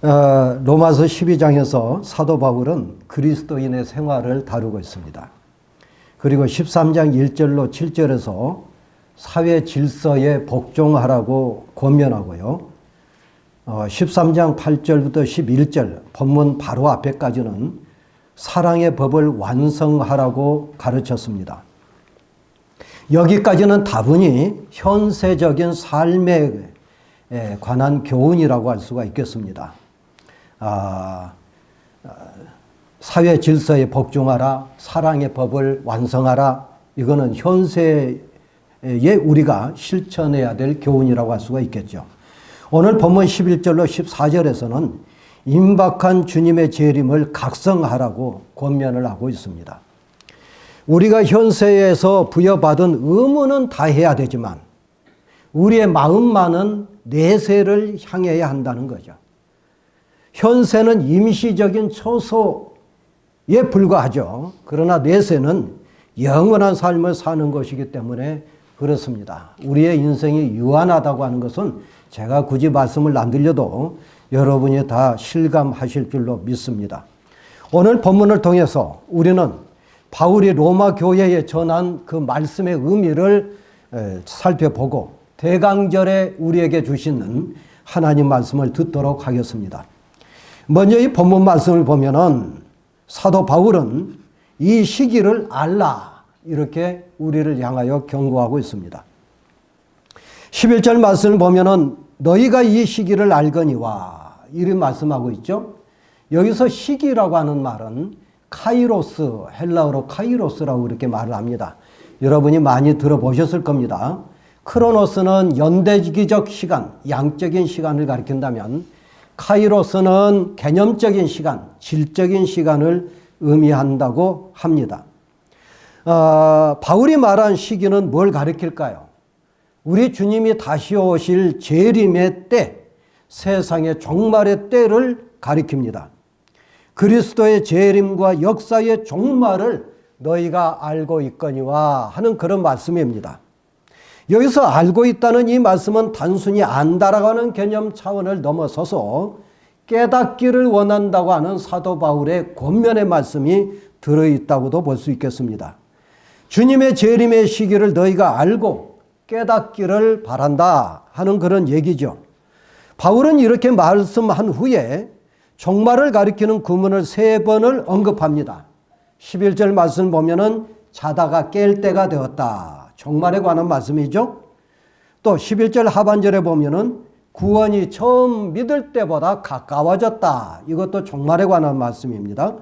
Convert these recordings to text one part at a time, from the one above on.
로마서 12장에서 사도 바울은 그리스도인의 생활을 다루고 있습니다. 그리고 13장 1절로 7절에서 사회 질서에 복종하라고 권면하고요. 13장 8절부터 11절 본문 바로 앞에까지는 사랑의 법을 완성하라고 가르쳤습니다. 여기까지는 다분히 현세적인 삶에 관한 교훈이라고 할 수가 있겠습니다. 사회 질서에 복종하라, 사랑의 법을 완성하라, 이거는 현세에 우리가 실천해야 될 교훈이라고 할 수가 있겠죠. 오늘 본문 11절로 14절에서는 임박한 주님의 재림을 각성하라고 권면을 하고 있습니다. 우리가 현세에서 부여받은 의무는 다 해야 되지만 우리의 마음만은 내세를 향해야 한다는 거죠. 현세는 임시적인 처소에 불과하죠. 그러나 내세는 영원한 삶을 사는 것이기 때문에 그렇습니다. 우리의 인생이 유한하다고 하는 것은 제가 굳이 말씀을 안 드려도 여러분이 다 실감하실 줄로 믿습니다. 오늘 본문을 통해서 우리는 바울이 로마 교회에 전한 그 말씀의 의미를 살펴보고 대강절에 우리에게 주시는 하나님 말씀을 듣도록 하겠습니다. 먼저 이 본문 말씀을 보면은 사도 바울은 이 시기를 알라 이렇게 우리를 향하여 경고하고 있습니다. 11절 말씀을 보면은 너희가 이 시기를 알거니와 이렇게 말씀하고 있죠. 여기서 시기라고 하는 말은 카이로스, 헬라어로 카이로스라고 이렇게 말을 합니다. 여러분이 많이 들어보셨을 겁니다. 크로노스는 연대기적 시간, 양적인 시간을 가리킨다면 카이로스는 개념적인 시간, 질적인 시간을 의미한다고 합니다. 바울이 말한 시기는 뭘 가리킬까요? 우리 주님이 다시 오실 재림의 때, 세상의 종말의 때를 가리킵니다. 그리스도의 재림과 역사의 종말을 너희가 알고 있거니와 하는 그런 말씀입니다. 여기서 알고 있다는 이 말씀은 단순히 안다라고 하는 개념 차원을 넘어서서 깨닫기를 원한다고 하는 사도 바울의 권면의 말씀이 들어있다고도 볼 수 있겠습니다. 주님의 재림의 시기를 너희가 알고 깨닫기를 바란다 하는 그런 얘기죠. 바울은 이렇게 말씀한 후에 종말을 가리키는 구문을 3번을 언급합니다. 11절 말씀 보면은 자다가 깰 때가 되었다. 종말에 관한 말씀이죠. 또 11절 하반절에 보면은 구원이 처음 믿을 때보다 가까워졌다. 이것도 종말에 관한 말씀입니다.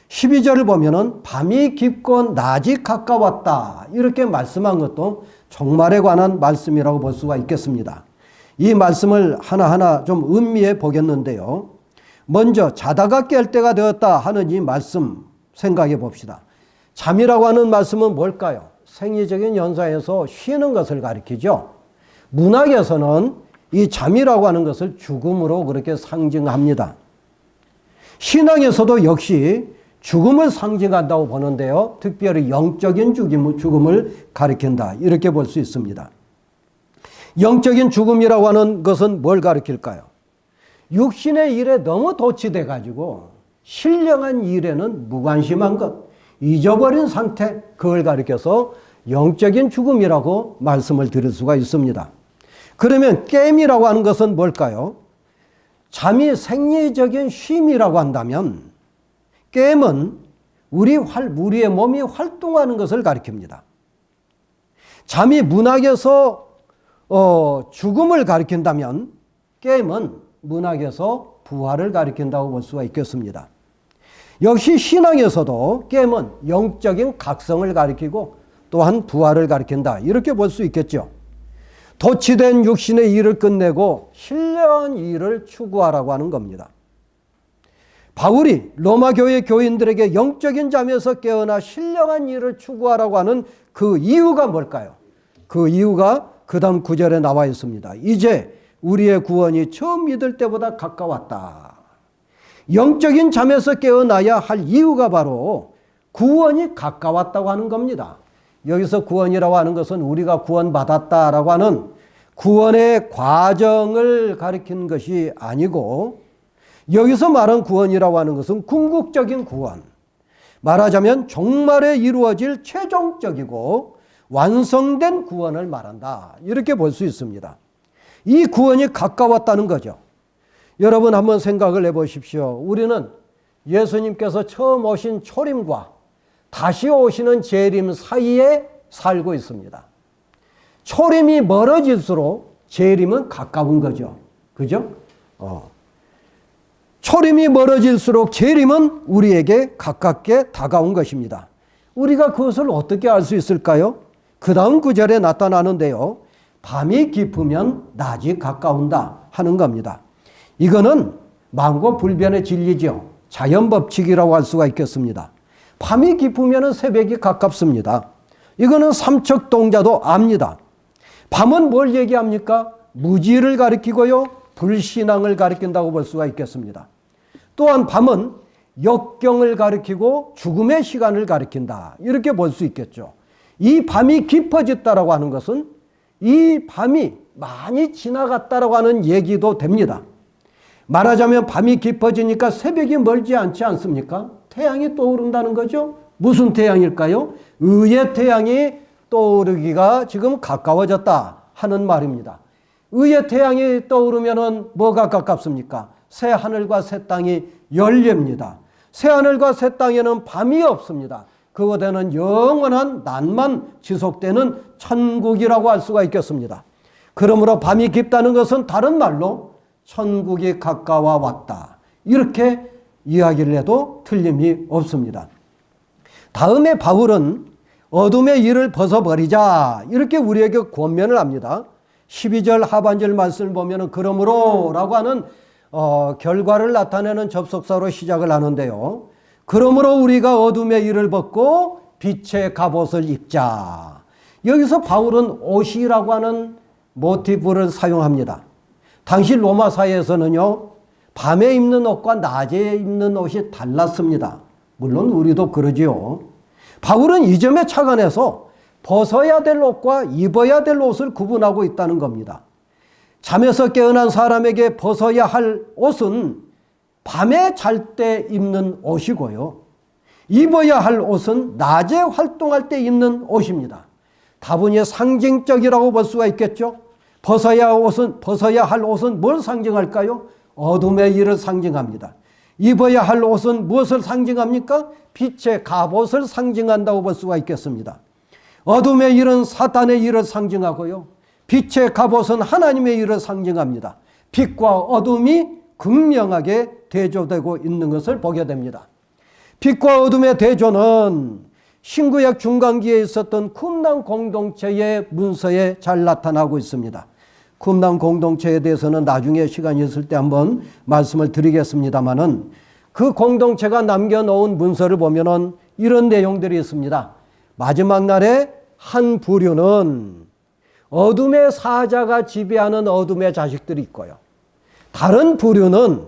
12절을 보면은 밤이 깊고 낮이 가까웠다. 이렇게 말씀한 것도 종말에 관한 말씀이라고 볼 수가 있겠습니다. 이 말씀을 하나하나 좀 음미해 보겠는데요. 먼저 자다가 깰 때가 되었다 하는 이 말씀 생각해 봅시다. 잠이라고 하는 말씀은 뭘까요? 생리적인 현상에서 쉬는 것을 가리키죠. 문학에서는 이 잠이라고 하는 것을 죽음으로 그렇게 상징합니다. 신앙에서도 역시 죽음을 상징한다고 보는데요. 특별히 영적인 죽음을 가리킨다. 이렇게 볼 수 있습니다. 영적인 죽음이라고 하는 것은 뭘 가리킬까요? 육신의 일에 너무 도취돼 가지고 신령한 일에는 무관심한 것, 잊어버린 상태, 그걸 가리켜서 영적인 죽음이라고 말씀을 드릴 수가 있습니다. 그러면 깸이라고 하는 것은 뭘까요? 잠이 생리적인 쉼이라고 한다면 깸은 우리의 몸이 활동하는 것을 가리킵니다. 잠이 문학에서 죽음을 가리킨다면 깸은 문학에서 부활을 가리킨다고 볼 수가 있겠습니다. 역시 신앙에서도 깸은 영적인 각성을 가리키고 또한 부활을 가리킨다. 이렇게 볼 수 있겠죠. 도취된 육신의 일을 끝내고 신령한 일을 추구하라고 하는 겁니다. 바울이 로마 교회 교인들에게 영적인 잠에서 깨어나 신령한 일을 추구하라고 하는 그 이유가 뭘까요? 그 이유가 그 다음 9절에 나와 있습니다. 이제 우리의 구원이 처음 믿을 때보다 가까웠다. 영적인 잠에서 깨어나야 할 이유가 바로 구원이 가까웠다고 하는 겁니다. 여기서 구원이라고 하는 것은 우리가 구원받았다라고 하는 구원의 과정을 가리키는 것이 아니고 여기서 말한 구원이라고 하는 것은 궁극적인 구원, 말하자면 종말에 이루어질 최종적이고 완성된 구원을 말한다, 이렇게 볼 수 있습니다. 이 구원이 가까웠다는 거죠. 여러분 한번 생각을 해보십시오. 우리는 예수님께서 처음 오신 초림과 다시 오시는 재림 사이에 살고 있습니다. 초림이 멀어질수록 재림은 가까운 거죠. 그죠? 초림이 멀어질수록 재림은 우리에게 가깝게 다가온 것입니다. 우리가 그것을 어떻게 알 수 있을까요? 그 다음 구절에 나타나는데요. 밤이 깊으면 낮이 가까운다 하는 겁니다. 이거는 만고불변의 진리죠. 자연법칙이라고 할 수가 있겠습니다. 밤이 깊으면 새벽이 가깝습니다. 이거는 삼척동자도 압니다. 밤은 뭘 얘기합니까? 무지를 가리키고요, 불신앙을 가리킨다고 볼 수가 있겠습니다. 또한 밤은 역경을 가리키고 죽음의 시간을 가리킨다, 이렇게 볼 수 있겠죠. 이 밤이 깊어졌다라고 하는 것은 이 밤이 많이 지나갔다라고 하는 얘기도 됩니다. 말하자면 밤이 깊어지니까 새벽이 멀지 않지 않습니까? 태양이 떠오른다는 거죠. 무슨 태양일까요? 의의 태양이 떠오르기가 지금 가까워졌다 하는 말입니다. 의의 태양이 떠오르면은 뭐가 가깝습니까? 새 하늘과 새 땅이 열립니다. 새 하늘과 새 땅에는 밤이 없습니다. 그곳에는 영원한 낮만 지속되는 천국이라고 할 수가 있겠습니다. 그러므로 밤이 깊다는 것은 다른 말로 천국이 가까워 왔다, 이렇게 이야기를 해도 틀림이 없습니다. 다음에 바울은 어둠의 일을 벗어버리자, 이렇게 우리에게 권면을 합니다. 12절 하반절 말씀을 보면 그러므로 라고 하는 결과를 나타내는 접속사로 시작을 하는데요. 그러므로 우리가 어둠의 일을 벗고 빛의 갑옷을 입자. 여기서 바울은 옷이라고 하는 모티브를 사용합니다. 당시 로마 사회에서는요, 밤에 입는 옷과 낮에 입는 옷이 달랐습니다. 물론 우리도 그러지요. 바울은 이 점에 착안해서 벗어야 될 옷과 입어야 될 옷을 구분하고 있다는 겁니다. 잠에서 깨어난 사람에게 벗어야 할 옷은 밤에 잘 때 입는 옷이고요, 입어야 할 옷은 낮에 활동할 때 입는 옷입니다. 다분히 상징적이라고 볼 수가 있겠죠. 벗어야 할 옷은 뭘 상징할까요? 어둠의 일을 상징합니다. 입어야 할 옷은 무엇을 상징합니까? 빛의 갑옷을 상징한다고 볼 수가 있겠습니다. 어둠의 일은 사탄의 일을 상징하고요, 빛의 갑옷은 하나님의 일을 상징합니다. 빛과 어둠이 극명하게 대조되고 있는 것을 보게 됩니다. 빛과 어둠의 대조는 신구약 중간기에 있었던 쿰난 공동체의 문서에 잘 나타나고 있습니다. 쿰난 공동체에 대해서는 나중에 시간이 있을 때 한번 말씀을 드리겠습니다만은, 그 공동체가 남겨놓은 문서를 보면은 이런 내용들이 있습니다. 마지막 날에 한 부류는 어둠의 사자가 지배하는 어둠의 자식들이 있고요, 다른 부류는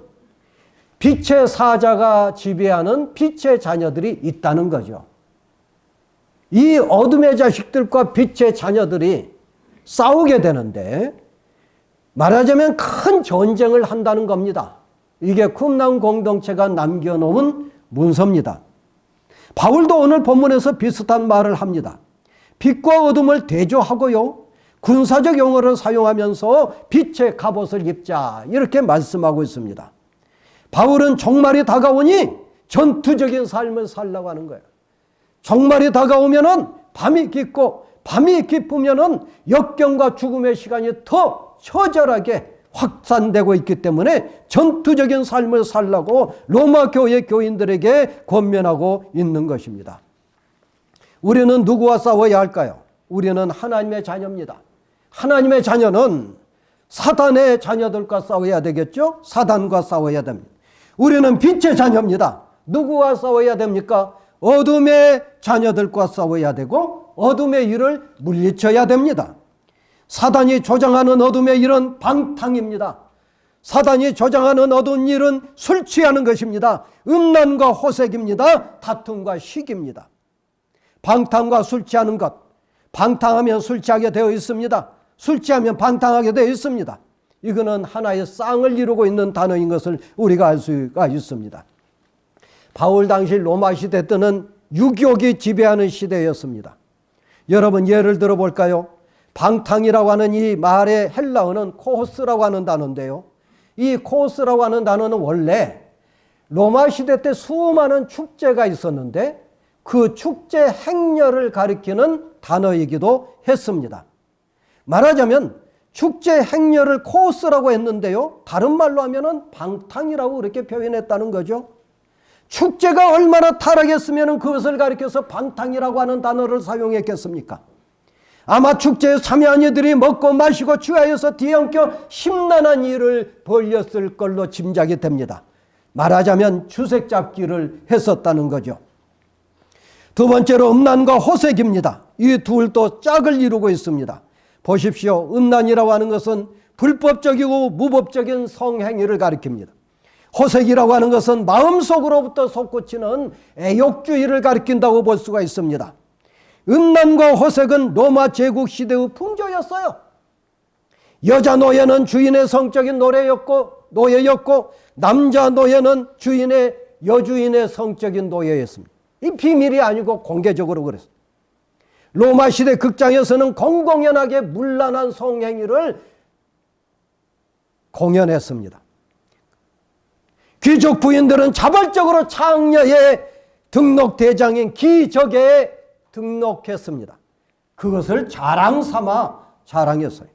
빛의 사자가 지배하는 빛의 자녀들이 있다는 거죠. 이 어둠의 자식들과 빛의 자녀들이 싸우게 되는데, 말하자면 큰 전쟁을 한다는 겁니다. 이게 쿰난 공동체가 남겨놓은 문서입니다. 바울도 오늘 본문에서 비슷한 말을 합니다. 빛과 어둠을 대조하고요, 군사적 용어를 사용하면서 빛의 갑옷을 입자, 이렇게 말씀하고 있습니다. 바울은 종말이 다가오니 전투적인 삶을 살라고 하는 거예요. 종말이 다가오면은 밤이 깊고, 밤이 깊으면은 역경과 죽음의 시간이 더 처절하게 확산되고 있기 때문에 전투적인 삶을 살라고 로마 교회 교인들에게 권면하고 있는 것입니다. 우리는 누구와 싸워야 할까요? 우리는 하나님의 자녀입니다. 하나님의 자녀는 사단의 자녀들과 싸워야 되겠죠? 사단과 싸워야 됩니다. 우리는 빛의 자녀입니다. 누구와 싸워야 됩니까? 어둠의 자녀들과 싸워야 되고 어둠의 일을 물리쳐야 됩니다. 사단이 조장하는 어둠의 일은 방탕입니다. 사단이 조장하는 어두운 일은 술 취하는 것입니다. 음란과 호색입니다. 다툼과 시기입니다. 방탕과 술 취하는 것, 방탕하면 술 취하게 되어 있습니다. 술 취하면 방탕하게 되어 있습니다. 이거는 하나의 쌍을 이루고 있는 단어인 것을 우리가 알 수가 있습니다. 바울 당시 로마 시대 때는 유교가 지배하는 시대였습니다. 여러분 예를 들어 볼까요? 방탕이라고 하는 이 말의 헬라어는 코스라고 하는 단어인데요. 이 코스라고 하는 단어는 원래 로마 시대 때 수많은 축제가 있었는데 그 축제 행렬을 가리키는 단어이기도 했습니다. 말하자면 축제 행렬을 코스라고 했는데요. 다른 말로 하면은 방탕이라고 그렇게 표현했다는 거죠. 축제가 얼마나 타락했으면 그것을 가리켜서 방탕이라고 하는 단어를 사용했겠습니까? 아마 축제에 참여한 이들이 먹고 마시고 취하여서 뒤엉켜 심란한 일을 벌였을 걸로 짐작이 됩니다. 말하자면 주색 잡기를 했었다는 거죠. 두 번째로 음란과 호색입니다. 이 둘도 짝을 이루고 있습니다. 보십시오. 음란이라고 하는 것은 불법적이고 무법적인 성행위를 가리킵니다. 호색이라고 하는 것은 마음속으로부터 솟구치는 애욕주의를 가리킨다고 볼 수가 있습니다. 음란과 호색은 로마 제국 시대의 풍조였어요. 여자 노예는 주인의 성적인 노예였고 남자 노예는 여주인의 성적인 노예였습니다. 이 비밀이 아니고 공개적으로 그랬어요. 로마 시대 극장에서는 공공연하게 문란한 성행위를 공연했습니다. 귀족 부인들은 자발적으로 창녀의 등록 대장인 기적에 등록했습니다. 그것을 자랑 삼아 자랑했어요.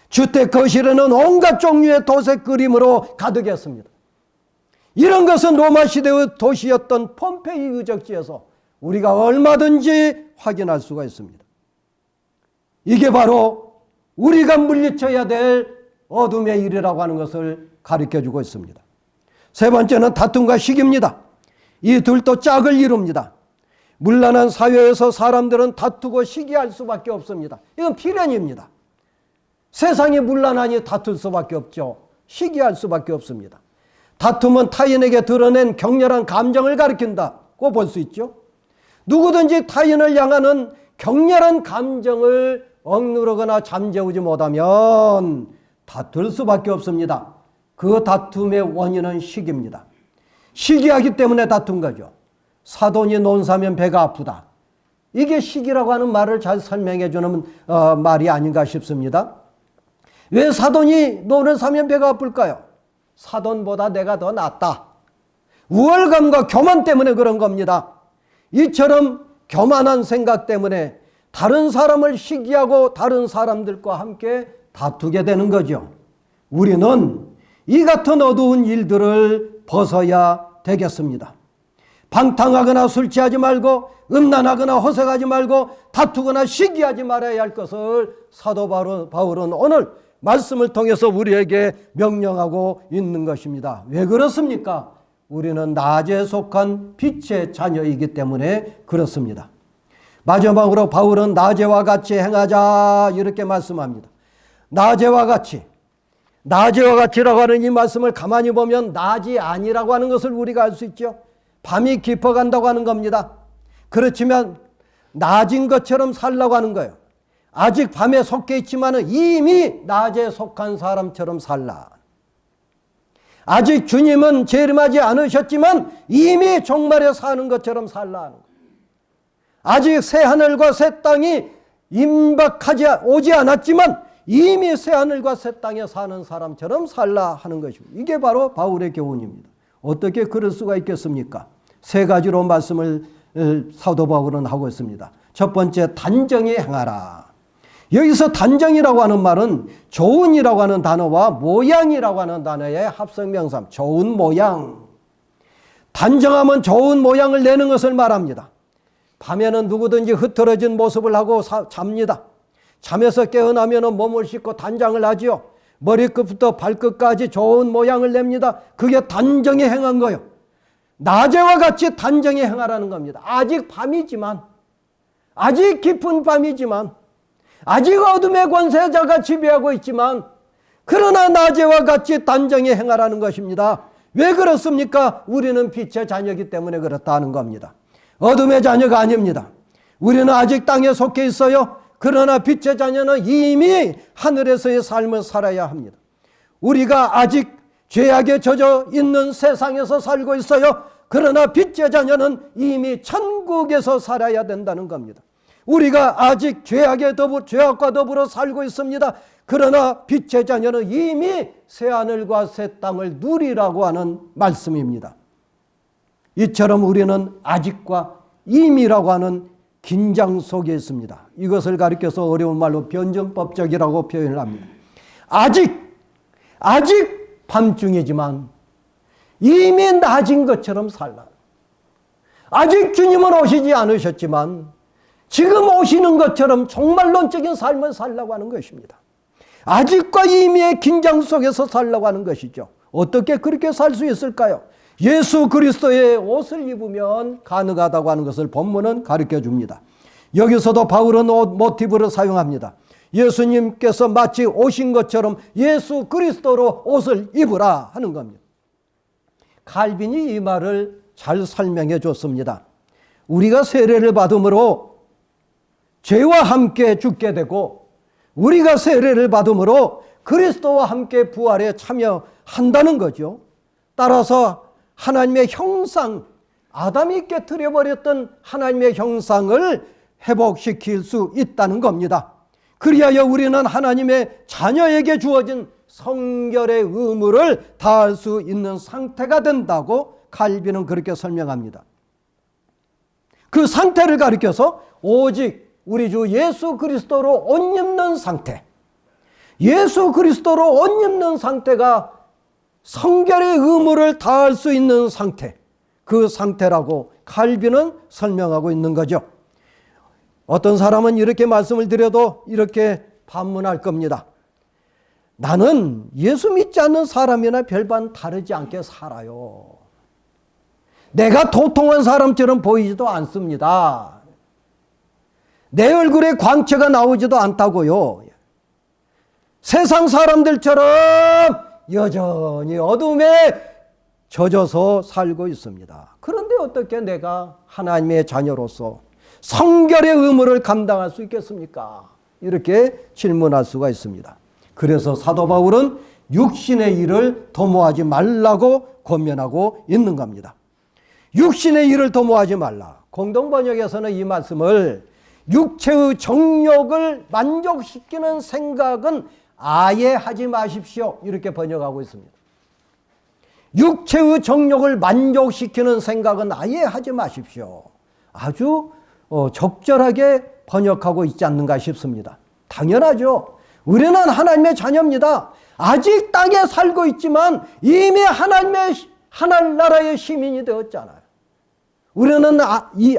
주택 거실에는 온갖 종류의 도색 그림으로 가득했습니다. 이런 것은 로마 시대의 도시였던 폼페이 유적지에서 우리가 얼마든지 확인할 수가 있습니다. 이게 바로 우리가 물리쳐야 될 어둠의 일이라고 하는 것을 가르쳐주고 있습니다. 세 번째는 다툼과 시기입니다. 이 둘도 짝을 이룹니다. 문란한 사회에서 사람들은 다투고 시기할 수밖에 없습니다. 이건 필연입니다. 세상이 문란하니 다툴 수밖에 없죠. 시기할 수밖에 없습니다. 다툼은 타인에게 드러낸 격렬한 감정을 가리킨다고 볼 수 있죠. 누구든지 타인을 향하는 격렬한 감정을 억누르거나 잠재우지 못하면 다툴 수밖에 없습니다. 그 다툼의 원인은 시기입니다. 시기하기 때문에 다툰 거죠. 사돈이 논사면 배가 아프다. 이게 시기라고 하는 말을 잘 설명해 주는 말이 아닌가 싶습니다. 왜 사돈이 논을 사면 배가 아플까요? 사돈보다 내가 더 낫다. 우월감과 교만 때문에 그런 겁니다. 이처럼 교만한 생각 때문에 다른 사람을 시기하고 다른 사람들과 함께 다투게 되는 거죠. 우리는 이 같은 어두운 일들을 벗어야 되겠습니다. 방탕하거나 술 취하지 말고 음란하거나 호색하지 말고 다투거나 시기하지 말아야 할 것을 사도 바울은 오늘 말씀을 통해서 우리에게 명령하고 있는 것입니다. 왜 그렇습니까? 우리는 낮에 속한 빛의 자녀이기 때문에 그렇습니다. 마지막으로 바울은 낮에와 같이 행하자 이렇게 말씀합니다. 낮에와 같이라고 하는 이 말씀을 가만히 보면 낮이 아니라고 하는 것을 우리가 알 수 있죠. 밤이 깊어간다고 하는 겁니다. 그렇지만 낮인 것처럼 살라고 하는 거예요. 아직 밤에 속해 있지만 이미 낮에 속한 사람처럼 살라. 아직 주님은 재림하지 않으셨지만 이미 종말에 사는 것처럼 살라 하는 거예요. 아직 새 하늘과 새 땅이 오지 않았지만 이미 새 하늘과 새 땅에 사는 사람처럼 살라 하는 것입니다. 이게 바로 바울의 교훈입니다. 어떻게 그럴 수가 있겠습니까? 세 가지로 말씀을 사도 바울은 하고 있습니다. 첫 번째, 단정히 행하라. 여기서 단정이라고 하는 말은 좋은이라고 하는 단어와 모양이라고 하는 단어의 합성명사, 좋은 모양. 단정하면 좋은 모양을 내는 것을 말합니다. 밤에는 누구든지 흐트러진 모습을 하고 잡니다. 잠에서 깨어나면 몸을 씻고 단장을 하지요. 머리끝부터 발끝까지 좋은 모양을 냅니다. 그게 단정히 행한 거예요. 낮에와 같이 단정히 행하라는 겁니다. 아직 밤이지만, 아직 깊은 밤이지만, 아직 어둠의 권세자가 지배하고 있지만, 그러나 낮에와 같이 단정히 행하라는 것입니다. 왜 그렇습니까? 우리는 빛의 자녀이기 때문에 그렇다는 겁니다. 어둠의 자녀가 아닙니다. 우리는 아직 땅에 속해 있어요. 그러나 빛의 자녀는 이미 하늘에서의 삶을 살아야 합니다. 우리가 아직 죄악에 젖어 있는 세상에서 살고 있어요. 그러나 빛의 자녀는 이미 천국에서 살아야 된다는 겁니다. 우리가 아직 죄악과 더불어 살고 있습니다. 그러나 빛의 자녀는 이미 새하늘과 새 땅을 누리라고 하는 말씀입니다. 이처럼 우리는 아직과 이미라고 하는 긴장 속에 있습니다. 이것을 가리켜서 어려운 말로 변증법적이라고 표현을 합니다. 아직 밤중이지만 이미 낮인 것처럼 살라. 아직 주님은 오시지 않으셨지만 지금 오시는 것처럼 종말론적인 삶을 살라고 하는 것입니다. 아직과 이미의 긴장 속에서 살라고 하는 것이죠. 어떻게 그렇게 살 수 있을까요? 예수 그리스도의 옷을 입으면 가능하다고 하는 것을 본문은 가르쳐 줍니다. 여기서도 바울은 옷 모티브를 사용합니다. 예수님께서 마치 오신 것처럼 예수 그리스도로 옷을 입으라 하는 겁니다. 칼빈이 이 말을 잘 설명해 줬습니다. 우리가 세례를 받음으로 죄와 함께 죽게 되고 우리가 세례를 받음으로 그리스도와 함께 부활에 참여한다는 거죠. 따라서 하나님의 형상, 아담이 깨트려버렸던 하나님의 형상을 회복시킬 수 있다는 겁니다. 그리하여 우리는 하나님의 자녀에게 주어진 성결의 의무를 다할 수 있는 상태가 된다고 칼빈은 그렇게 설명합니다. 그 상태를 가리켜서 오직 우리 주 예수 그리스도로 옷 입는 상태, 예수 그리스도로 옷 입는 상태가 성결의 의무를 다할 수 있는 상태, 그 상태라고 칼빈은 설명하고 있는 거죠. 어떤 사람은 이렇게 말씀을 드려도 이렇게 반문할 겁니다. 나는 예수 믿지 않는 사람이나 별반 다르지 않게 살아요. 내가 도통한 사람처럼 보이지도 않습니다. 내 얼굴에 광채가 나오지도 않다고요. 세상 사람들처럼 여전히 어둠에 젖어서 살고 있습니다. 그런데 어떻게 내가 하나님의 자녀로서 성결의 의무를 감당할 수 있겠습니까? 이렇게 질문할 수가 있습니다. 그래서 사도 바울은 육신의 일을 도모하지 말라고 권면하고 있는 겁니다. 육신의 일을 도모하지 말라. 공동번역에서는 이 말씀을 육체의 정욕을 만족시키는 생각은 아예 하지 마십시오. 이렇게 번역하고 있습니다. 육체의 정욕을 만족시키는 생각은 아예 하지 마십시오. 아주 적절하게 번역하고 있지 않는가 싶습니다. 당연하죠. 우리는 하나님의 자녀입니다. 아직 땅에 살고 있지만 이미 하늘나라의 시민이 되었잖아요. 우리는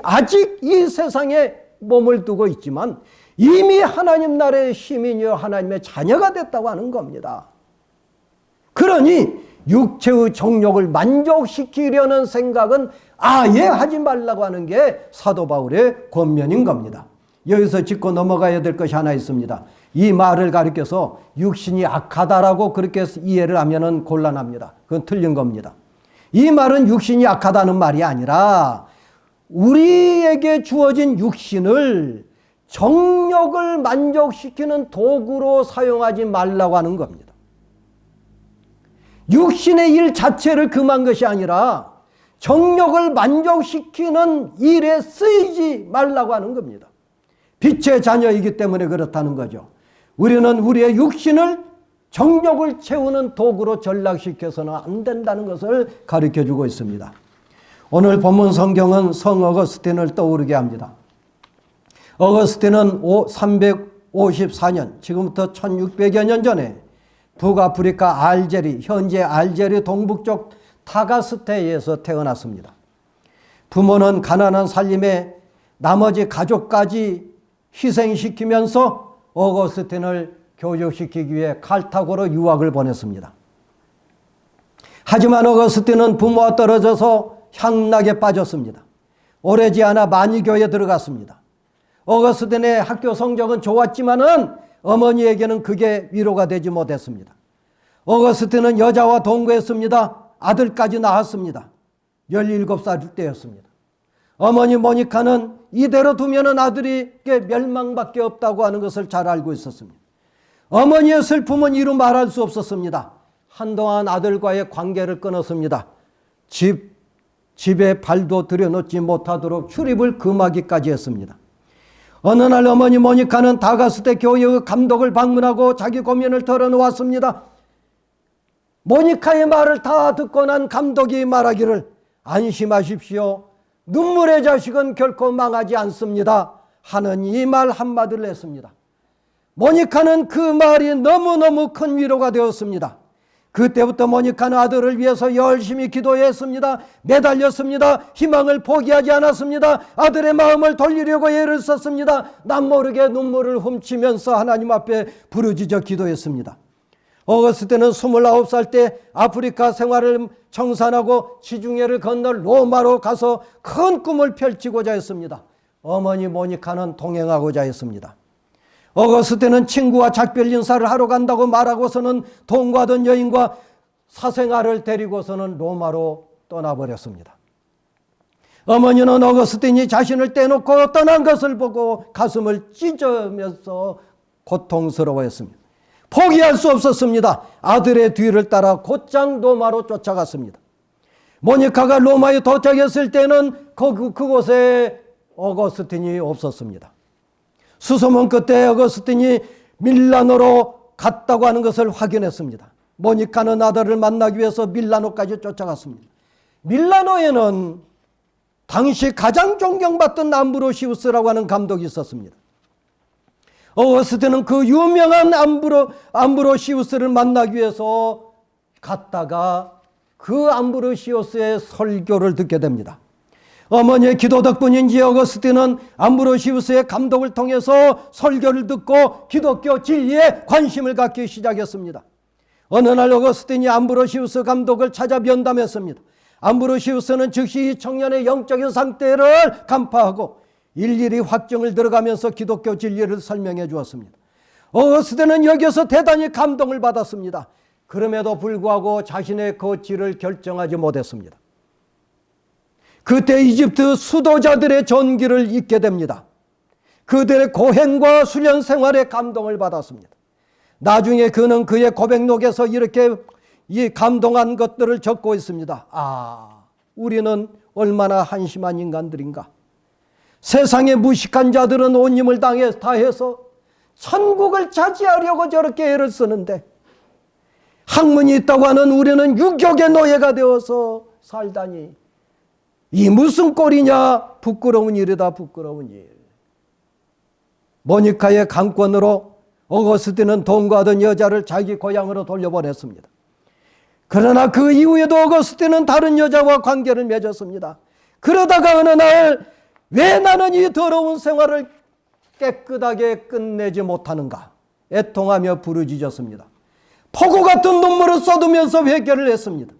아직 이 세상에 몸을 두고 있지만 이미 하나님 나라의 시민이요 하나님의 자녀가 됐다고 하는 겁니다. 그러니 육체의 정욕을 만족시키려는 생각은 아예 하지 말라고 하는 게 사도 바울의 권면인 겁니다. 여기서 짚고 넘어가야 될 것이 하나 있습니다. 이 말을 가리켜서 육신이 악하다라고 그렇게 이해를 하면 곤란합니다. 그건 틀린 겁니다. 이 말은 육신이 악하다는 말이 아니라 우리에게 주어진 육신을 정욕을 만족시키는 도구로 사용하지 말라고 하는 겁니다. 육신의 일 자체를 금한 것이 아니라 정욕을 만족시키는 일에 쓰이지 말라고 하는 겁니다. 빛의 자녀이기 때문에 그렇다는 거죠. 우리는 우리의 육신을 정욕을 채우는 도구로 전락시켜서는 안 된다는 것을 가르쳐주고 있습니다. 오늘 본문 성경은 성 어거스틴을 떠오르게 합니다. 어거스틴은 354년, 지금부터 1600여 년 전에 북아프리카 알제리, 현재 알제리 동북쪽 타가스테에서 태어났습니다. 부모는 가난한 살림에 나머지 가족까지 희생시키면서 어거스틴을 교육시키기 위해 칼타고로 유학을 보냈습니다. 하지만 어거스틴은 부모와 떨어져서 향락에 빠졌습니다. 오래지 않아 만이교에 들어갔습니다. 어거스틴의 학교 성적은 좋았지만은 어머니에게는 그게 위로가 되지 못했습니다. 어거스틴은 여자와 동거했습니다. 아들까지 낳았습니다. 17살 때였습니다. 어머니 모니카는 이대로 두면은 아들에게 멸망밖에 없다고 하는 것을 잘 알고 있었습니다. 어머니의 슬픔은 이루 말할 수 없었습니다. 한동안 아들과의 관계를 끊었습니다. 집에 발도 들여놓지 못하도록 출입을 금하기까지 했습니다. 어느 날 어머니 모니카는 다가스대 교회의 감독을 방문하고 자기 고민을 털어놓았습니다. 모니카의 말을 다 듣고 난 감독이 말하기를, 안심하십시오. 눈물의 자식은 결코 망하지 않습니다 하는 이 말 한마디를 했습니다. 모니카는 그 말이 너무너무 큰 위로가 되었습니다. 그때부터 모니카는 아들을 위해서 열심히 기도했습니다. 매달렸습니다. 희망을 포기하지 않았습니다. 아들의 마음을 돌리려고 애를 썼습니다. 남모르게 눈물을 훔치면서 하나님 앞에 부르짖어 기도했습니다. 어거스틴은 29살 때 아프리카 생활을 청산하고 지중해를 건너 로마로 가서 큰 꿈을 펼치고자 했습니다. 어머니 모니카는 동행하고자 했습니다. 어거스틴은 친구와 작별 인사를 하러 간다고 말하고서는 동거하던 여인과 사생아를 데리고서는 로마로 떠나버렸습니다. 어머니는 어거스틴이 자신을 떼놓고 떠난 것을 보고 가슴을 찢으면서 고통스러워했습니다. 포기할 수 없었습니다. 아들의 뒤를 따라 곧장 로마로 쫓아갔습니다. 모니카가 로마에 도착했을 때는 그곳에 어거스틴이 없었습니다. 수소문 끝에 어거스틴이 밀라노로 갔다고 하는 것을 확인했습니다. 모니카는 아들을 만나기 위해서 밀라노까지 쫓아갔습니다. 밀라노에는 당시 가장 존경받던 암브로시우스라고 하는 감독이 있었습니다. 어거스틴은 그 유명한 암브로시우스를 만나기 위해서 갔다가 그 암브로시우스의 설교를 듣게 됩니다. 어머니의 기도 덕분인지 어거스틴은 암브로시우스의 감독을 통해서 설교를 듣고 기독교 진리에 관심을 갖기 시작했습니다. 어느 날 어거스틴이 암브로시우스 감독을 찾아 면담했습니다. 암브로시우스는 즉시 이 청년의 영적인 상태를 간파하고 일일이 확증을 들어가면서 기독교 진리를 설명해 주었습니다. 어거스틴은 여기서 대단히 감동을 받았습니다. 그럼에도 불구하고 자신의 거취를 결정하지 못했습니다. 그때 이집트 수도자들의 전기를 잊게 됩니다. 그들의 고행과 수련 생활에 감동을 받았습니다. 나중에 그는 그의 고백록에서 이렇게 이 감동한 것들을 적고 있습니다. 우리는 얼마나 한심한 인간들인가. 세상의 무식한 자들은 온 힘을 다해서 천국을 차지하려고 저렇게 애를 쓰는데, 학문이 있다고 하는 우리는 유격의 노예가 되어서 살다니 이 무슨 꼴이냐. 부끄러운 일이다. 부끄러운 일. 모니카의 강권으로 어거스틴은 동거하던 여자를 자기 고향으로 돌려보냈습니다. 그러나 그 이후에도 어거스틴은 다른 여자와 관계를 맺었습니다. 그러다가 어느 날 왜 나는 이 더러운 생활을 깨끗하게 끝내지 못하는가 애통하며 부르짖었습니다. 폭우 같은 눈물을 쏟으면서 회개를 했습니다.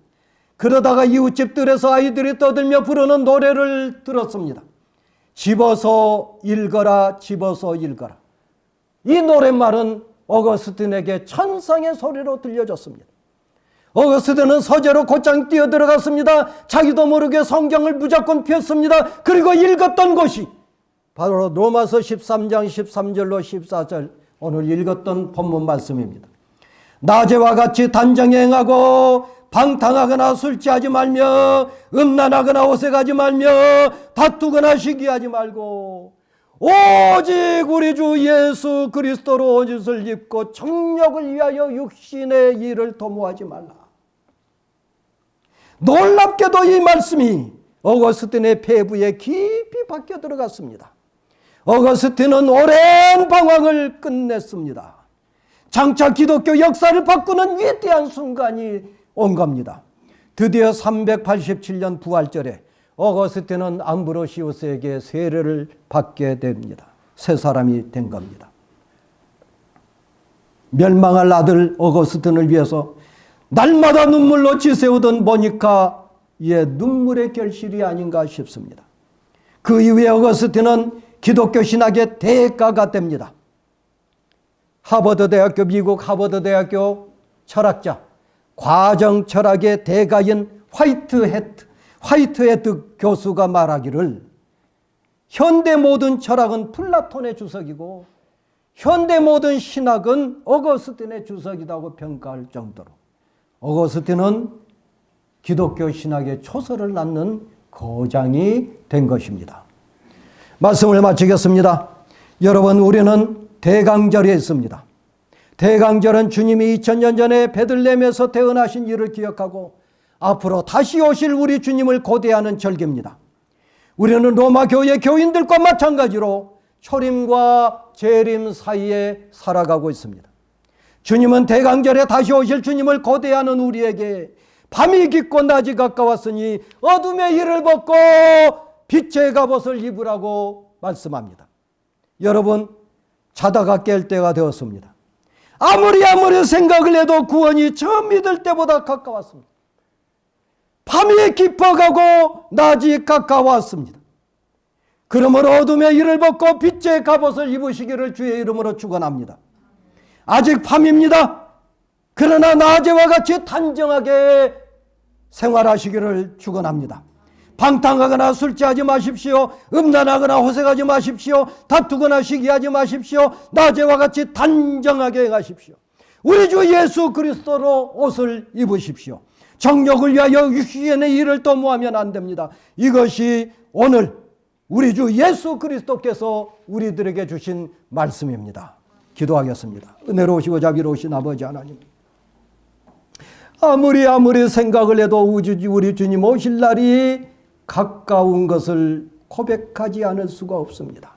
그러다가 이웃집들에서 아이들이 떠들며 부르는 노래를 들었습니다. 집어서 읽어라, 집어서 읽어라. 이 노랫말은 어거스틴에게 천상의 소리로 들려졌습니다. 어거스틴은 서재로 곧장 뛰어들어갔습니다. 자기도 모르게 성경을 무조건 폈습니다. 그리고 읽었던 것이 바로 로마서 13장 13절로 14절 오늘 읽었던 본문 말씀입니다. 낮에와 같이 단정히 행하고 방탕하거나 술 취하지 말며 음란하거나 오색하지 말며 다투거나 시기하지 말고 오직 우리 주 예수 그리스도로 옷을 입고 정욕을 위하여 육신의 일을 도모하지 말라. 놀랍게도 이 말씀이 어거스틴의 폐부에 깊이 박혀 들어갔습니다. 어거스틴은 오랜 방황을 끝냈습니다. 장차 기독교 역사를 바꾸는 위대한 순간이 온 겁니다. 드디어 387년 부활절에 어거스틴은 암브로시우스에게 세례를 받게 됩니다. 새 사람이 된 겁니다. 멸망할 아들 어거스틴을 위해서 날마다 눈물로 지새우던 모니카의 눈물의 결실이 아닌가 싶습니다. 그 이후에 어거스틴은 기독교 신학의 대가가 됩니다. 하버드대학교, 미국 하버드대학교 철학자, 과정 철학의 대가인 화이트헤드 교수가 말하기를 현대 모든 철학은 플라톤의 주석이고 현대 모든 신학은 어거스틴의 주석이라고 평가할 정도로 어거스틴은 기독교 신학의 초설을 낳는 거장이 된 것입니다. 말씀을 마치겠습니다. 여러분, 우리는 대강절에 있습니다. 대강절은 주님이 2000년 전에 베들레헴에서 태어나신 일을 기억하고 앞으로 다시 오실 우리 주님을 고대하는 절기입니다. 우리는 로마 교회 교인들과 마찬가지로 초림과 재림 사이에 살아가고 있습니다. 주님은 대강절에 다시 오실 주님을 고대하는 우리에게 밤이 깊고 낮이 가까웠으니 어둠의 일을 벗고 빛의 갑옷을 입으라고 말씀합니다. 여러분, 자다가 깰 때가 되었습니다. 아무리 생각을 해도 구원이 처음 믿을 때보다 가까웠습니다. 밤이 깊어가고 낮이 가까웠습니다. 그러므로 어둠의 일을 벗고 빛의 갑옷을 입으시기를 주의 이름으로 축원합니다. 아직 밤입니다. 그러나 낮에와 같이 단정하게 생활하시기를 축원합니다. 방탕하거나 술 취하지 마십시오. 음란하거나 호색하지 마십시오. 다투거나 시기하지 마십시오. 낮에와 같이 단정하게 행하십시오. 우리 주 예수 그리스도로 옷을 입으십시오. 정욕을 위하여 육신의 일을 도모하면 안 됩니다. 이것이 오늘 우리 주 예수 그리스도께서 우리들에게 주신 말씀입니다. 기도하겠습니다. 은혜로우시고 자비로우신 아버지 하나님, 아무리 생각을 해도 우리 주님 오실 날이 가까운 것을 고백하지 않을 수가 없습니다.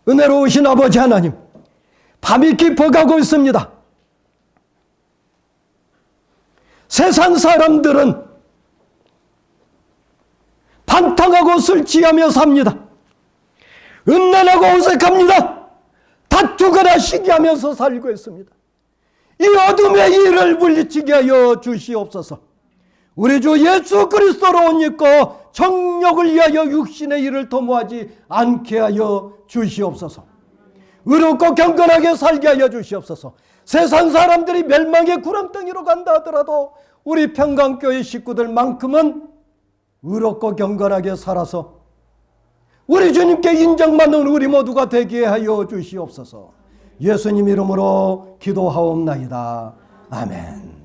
은혜로우신 아버지 하나님, 밤이 깊어가고 있습니다. 세상 사람들은 방탕하고 술 취하며 삽니다. 음란하고 어색합니다. 다투거나 시기하면서 살고 있습니다. 이 어둠의 일을 물리치게 하여 주시옵소서. 우리 주 예수 그리스도로 옷 입고 정욕을 위하여 육신의 일을 도모하지 않게 하여 주시옵소서. 의롭고 경건하게 살게 하여 주시옵소서. 세상 사람들이 멸망의 구렁텅이로 간다 하더라도 우리 평강교회 식구들만큼은 의롭고 경건하게 살아서 우리 주님께 인정받는 우리 모두가 되게 하여 주시옵소서. 예수님 이름으로 기도하옵나이다. 아멘.